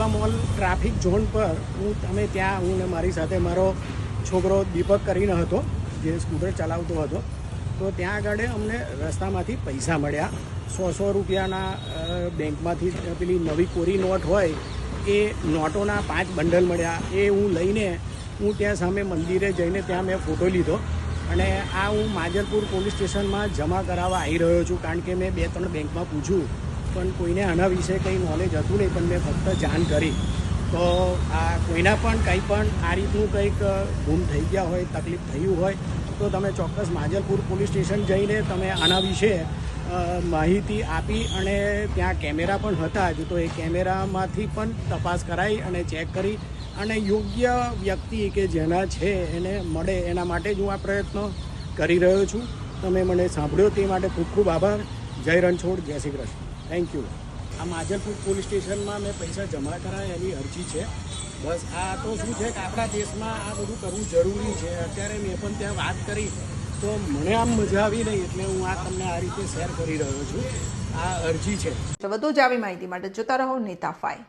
Shiva mall traffic zone પર અમે ત્યાં હું ને મારી સાથે મારો છોકરો દીપક કરીને હતો જે સ્કૂટર ચલાવતો હતો. તો ત્યાં આગળ અમને રસ્તામાંથી પૈસા મળ્યા 100 રૂપિયાના બેંકમાંથી પેલી નવી કોરી નોટ હોય એ નોટોના 5 બંડલ મળ્યા. એ હું લઈને હું ત્યાં સામે મંદિરે જઈને ત્યાં મેં ફોટો લીધો અને આ હું માજલપુર પોલીસ સ્ટેશનમાં જમા કરાવવા આવી રહ્યો છું. કારણ કે મેં 2-3 બેંકમાં પૂછ્યું પણ કોઈને આના વિશે કંઈ નોલેજ હતું નહીં, પણ મેં ફક્ત જાણ કરી. તો આ કોઈના પણ કંઈ પણ આ રીતનું કંઈક ગુમ થઈ ગયા હોય, તકલીફ થયું હોય તો તમે ચોક્કસ માજલપુર પોલીસ સ્ટેશન જઈને તમે આના વિશે માહિતી આપી અને ત્યાં કેમેરા પણ હતા જ તો એ કેમેરામાંથી પણ તપાસ કરાવી અને ચેક કરી અને યોગ્ય વ્યક્તિ કે જેના છે એને મળે એના માટે જ હું આ પ્રયત્ન કરી રહ્યો છું. તમે મને સાંભળ્યો તે માટે ખૂબ ખૂબ આભાર. જય રણછોડ, જય શ્રી કૃષ્ણ. Thank you. આ માજલપુર પોલીસ સ્ટેશનમાં મેં પૈસા જમા કરાવ્યા એની અરજી છે. બસ આ તો શું છે કે આપણા દેશમાં આ બધું કરવું જરૂરી છે. અત્યારે મેં પણ ત્યાં વાત કરી તો મને આમ મજા આવી નહીં એટલે હું આ તમને આ રીતે શેર કરી રહ્યો છું. આ અરજી છે. વધુ જ આવી માહિતી માટે જોતા રહો નેતા 5.